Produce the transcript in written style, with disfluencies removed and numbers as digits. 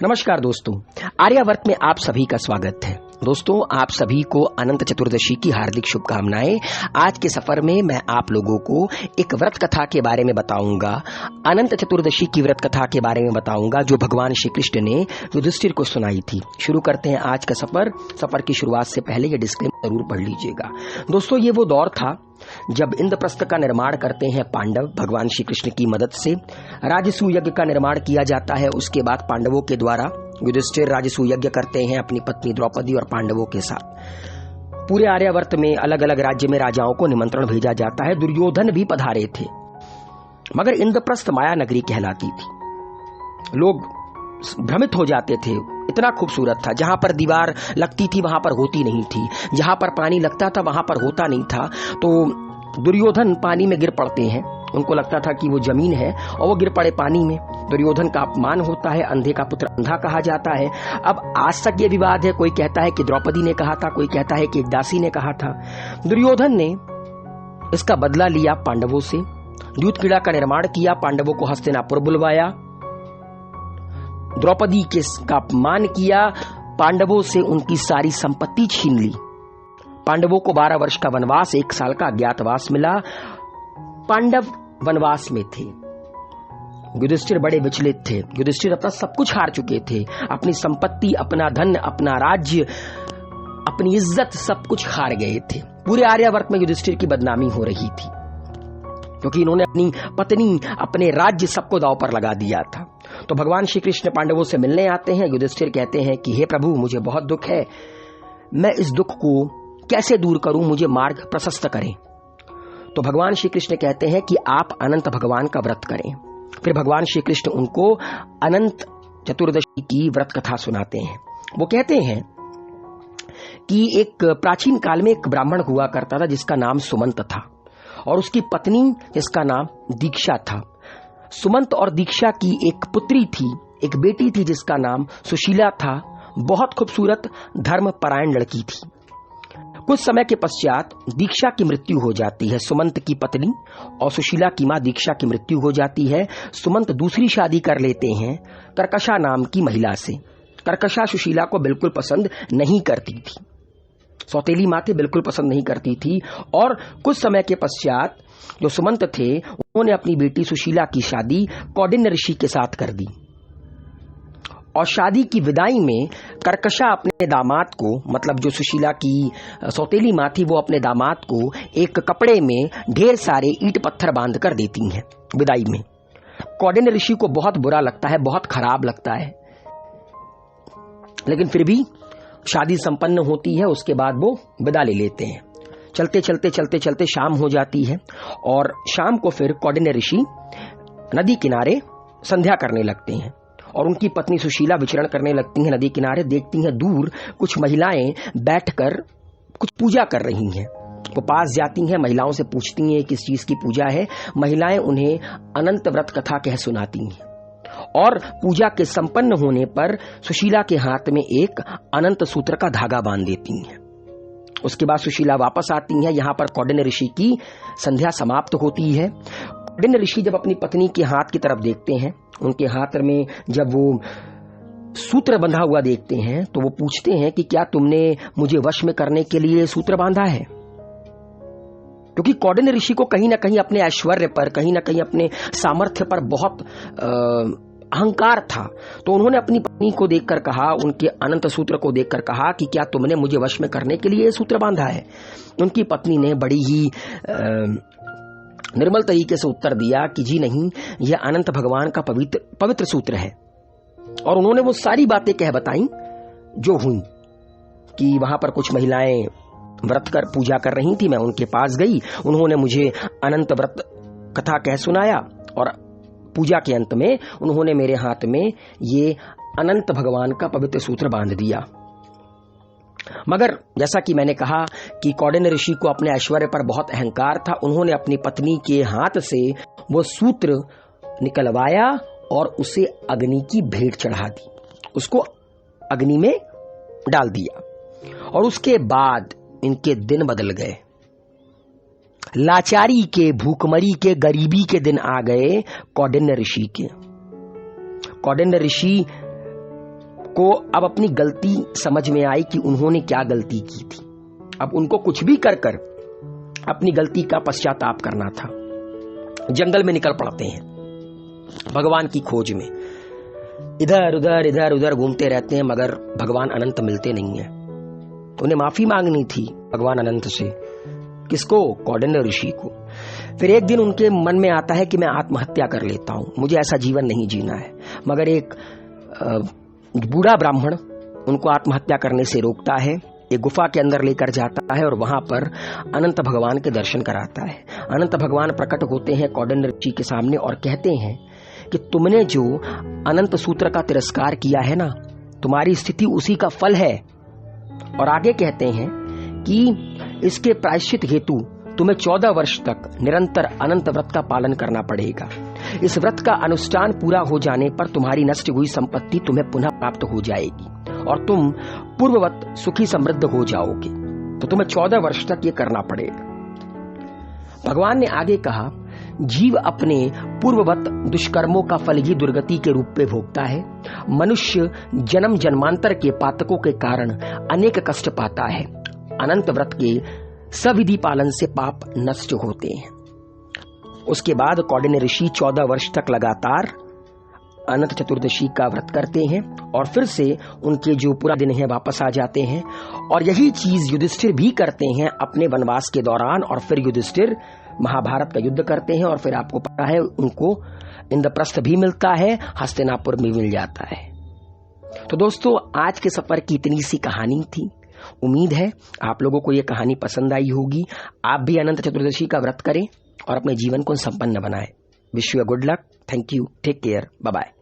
नमस्कार दोस्तों, आर्यावर्त में आप सभी का स्वागत है। दोस्तों, आप सभी को अनंत चतुर्दशी की हार्दिक शुभकामनाएं। आज के सफर में मैं आप लोगों को एक व्रत कथा के बारे में बताऊंगा। अनंत चतुर्दशी की व्रत कथा के बारे में बताऊंगा जो भगवान श्री कृष्ण ने युधिष्ठिर को सुनाई थी। शुरू करते हैं आज का सफर। सफर की शुरुआत से पहले ये डिस्क्लेमर जरूर पढ़ लीजिएगा। दोस्तों, ये वो दौर था जब इंद्रप्रस्थ का निर्माण करते हैं पांडव भगवान श्री कृष्ण की मदद से। राजसूय यज्ञ का निर्माण किया जाता है। उसके बाद पांडवों के द्वारा युधिष्ठिर राजसूय यज्ञ करते हैं अपनी पत्नी द्रौपदी और पांडवों के साथ। पूरे आर्यावर्त में अलग अलग राज्य में राजाओं को निमंत्रण भेजा जाता है। दुर्योधन भी पधारे थे, मगर इंद्रप्रस्थ माया नगरी कहलाती थी। लोग भ्रमित हो जाते थे, इतना खूबसूरत था। जहां पर दीवार लगती थी वहां पर होती नहीं थी, जहां पर पानी लगता था वहां पर होता नहीं था। तो दुर्योधन पानी में गिर पड़ते हैं। उनको लगता था कि वो जमीन है और वो गिर पड़े पानी में। दुर्योधन का अपमान होता है, अंधे का पुत्र अंधा कहा जाता है। अब आज तक ये विवाद है, कोई कहता है कि द्रौपदी ने कहा था, कोई कहता है कि एक दासी ने कहा था। दुर्योधन ने इसका बदला लिया पांडवों से। दूध क्रीड़ा का निर्माण किया, पांडवों को हस्तिनापुर बुलवाया, द्रौपदी का अपमान किया, पांडवों से उनकी सारी संपत्ति छीन ली। पांडवों को 12 वर्ष का वनवास, 1 साल का अज्ञातवास मिला। पांडव वनवास में थे। युधिष्ठिर बड़े विचलित थे। युधिष्ठिर अपना सब कुछ हार चुके थे, अपनी संपत्ति, अपना धन, अपना राज्य, अपनी इज्जत, सब कुछ हार गए थे। पूरे आर्यावर्त में युधिष्ठिर की बदनामी हो रही थी क्योंकि इन्होंने अपनी पत्नी, अपने राज्य सबको दांव पर लगा दिया था। तो भगवान श्री कृष्ण पांडवों से मिलने आते हैं। युधिष्ठिर कहते हैं कि हे प्रभु, मुझे बहुत दुख है, मैं इस दुख को कैसे दूर करूं, मुझे मार्ग प्रशस्त करें। तो भगवान श्री कृष्ण कहते हैं कि आप अनंत भगवान का व्रत करें। फिर भगवान श्री कृष्ण उनको अनंत चतुर्दशी की व्रत कथा सुनाते हैं। वो कहते हैं कि एक प्राचीन काल में एक ब्राह्मण हुआ करता था जिसका नाम सुमंत था, और उसकी पत्नी जिसका नाम दीक्षा था। सुमंत और दीक्षा की एक पुत्री थी, एक बेटी थी जिसका नाम सुशीला था। बहुत खूबसूरत धर्मपरायण लड़की थी। कुछ समय के पश्चात दीक्षा की मृत्यु हो जाती है। सुमंत की पत्नी और सुशीला की मां दीक्षा की मृत्यु हो जाती है। सुमंत दूसरी शादी कर लेते हैं कर्कशा नाम की महिला से। कर्कशा सुशीला को बिल्कुल पसंद नहीं करती थी, सौतेली माँ थी, बिल्कुल पसंद नहीं करती थी। और कुछ समय के पश्चात जो सुमंत थे उन्होंने अपनी बेटी सुशीला की शादी कौंडिन्य ऋषि के साथ कर दी। और शादी की विदाई में कर्कशा अपने दामाद को, मतलब जो सुशीला की सौतेली माँ थी, वो अपने दामाद को एक कपड़े में ढेर सारे ईंट पत्थर बांध कर देती हैं विदाई में। कौंडिन्य ऋषि को बहुत बुरा लगता है, बहुत खराब लगता है, लेकिन फिर भी शादी संपन्न होती है। उसके बाद वो विदा ले लेते हैं। चलते शाम हो जाती है और शाम को फिर कौंडिन्य ऋषि नदी किनारे संध्या करने लगते हैं और उनकी पत्नी सुशीला विचरण करने लगती हैं नदी किनारे। देखती हैं दूर कुछ महिलाएं बैठकर कुछ पूजा कर रही हैं। वो पास जाती हैं, महिलाओं से पूछती हैं किस चीज की पूजा है। महिलाएं उन्हें अनंत व्रत कथा कह सुनाती हैं और पूजा के संपन्न होने पर सुशीला के हाथ में एक अनंत सूत्र का धागा बांध देती हैं। उसके बाद सुशीला वापस आती हैं। यहाँ पर कौंडिन्य ऋषि की संध्या समाप्त होती है। कौंडिन्य ऋषि जब अपनी पत्नी के हाथ की तरफ देखते हैं, उनके हाथ में जब वो सूत्र बंधा हुआ देखते हैं, तो वो पूछते हैं कि क्या तुमने मुझे वश में करने के लिए सूत्र बांधा है? क्योंकि कौंडिन्य ऋषि को कहीं ना कहीं अपने ऐश्वर्य पर, कहीं ना कहीं अपने सामर्थ्य पर बहुत अहंकार था। तो उन्होंने अपनी पत्नी को देखकर कहा, उनके अनंत सूत्र को देखकर कहा कि क्या तुमने मुझे वश में करने के लिए सूत्र बांधा है? उनकी पत्नी ने बड़ी ही निर्मल तरीके से उत्तर दिया कि जी नहीं, यह अनंत भगवान का पवित्र सूत्र है। और उन्होंने वो सारी बातें कह बताई जो हुई, कि वहां पर कुछ महिलाएं व्रत कर पूजा कर रही थी, मैं उनके पास गई, उन्होंने मुझे अनंत व्रत कथा कह सुनाया और पूजा के अंत में उन्होंने मेरे हाथ में ये अनंत भगवान का पवित्र सूत्र बांध दिया। मगर जैसा कि मैंने कहा कि कौंडिन्य ऋषि को अपने ऐश्वर्य पर बहुत अहंकार था। उन्होंने अपनी पत्नी के हाथ से वो सूत्र निकलवाया और उसे अग्नि की भेंट चढ़ा दी, उसको अग्नि में डाल दिया। और उसके बाद इनके दिन बदल गए। लाचारी के, भूखमरी के, गरीबी के दिन आ गए कौंडिन्य ऋषि के। कौंडिन्य ऋषि को अब अपनी गलती समझ में आई कि उन्होंने क्या गलती की थी। अब उनको कुछ भी कर कर अपनी गलती का पश्चाताप करना था। जंगल में निकल पड़ते हैं भगवान की खोज में, इधर उधर घूमते रहते हैं, मगर भगवान अनंत मिलते नहीं है। उन्हें माफी मांगनी थी भगवान अनंत से। किसको? कौंडिन्य ऋषि को। फिर एक दिन उनके मन में आता है कि मैं आत्महत्या कर लेता हूं, मुझे ऐसा जीवन नहीं जीना है। मगर एक बूढ़ा ब्राह्मण उनको आत्महत्या करने से रोकता है, एक गुफा के अंदर लेकर जाता है और वहां पर अनंत भगवान के दर्शन कराता है। अनंत भगवान प्रकट होते हैं कौंडिन्य ऋषि के सामने और कहते हैं कि तुमने जो अनंत सूत्र का तिरस्कार किया है ना, तुम्हारी स्थिति उसी का फल है। और आगे कहते हैं कि इसके प्रायश्चित हेतु तुम्हें 14 वर्ष तक निरंतर अनंत व्रत का पालन करना पड़ेगा। इस व्रत का अनुष्ठान पूरा हो जाने पर तुम्हारी नष्ट हुई संपत्ति तुम्हें पुनः प्राप्त हो जाएगी और तुम पूर्ववत सुखी समृद्ध हो जाओगे। तो तुम्हें 14 वर्ष तक ये करना पड़ेगा। भगवान ने आगे कहा, जीव अपने पूर्ववत दुष्कर्मों का फल ही दुर्गति के रूप में भोगता है। मनुष्य जन्म जन्मांतर के पातकों के कारण अनेक कष्ट पाता है। अनंत व्रत के सविधि पालन से पाप नष्ट होते हैं। उसके बाद कौंडिन्य ऋषि 14 वर्ष तक लगातार अनंत चतुर्दशी का व्रत करते हैं और फिर से उनके जो पूरा दिन है वापस आ जाते हैं। और यही चीज युधिष्ठिर भी करते हैं अपने वनवास के दौरान। और फिर युधिष्ठिर महाभारत का युद्ध करते हैं और फिर आपको पता है उनको इंद्रप्रस्थ भी मिलता है, हस्तिनापुर भी मिल जाता है। तो दोस्तों, आज के सफर की इतनी सी कहानी थी। उम्मीद है आप लोगों को ये कहानी पसंद आई होगी। आप भी अनंत चतुर्दशी का व्रत करें और अपने जीवन को संपन्न बनाएं। Wish you good luck. Thank you. Take care. Bye bye.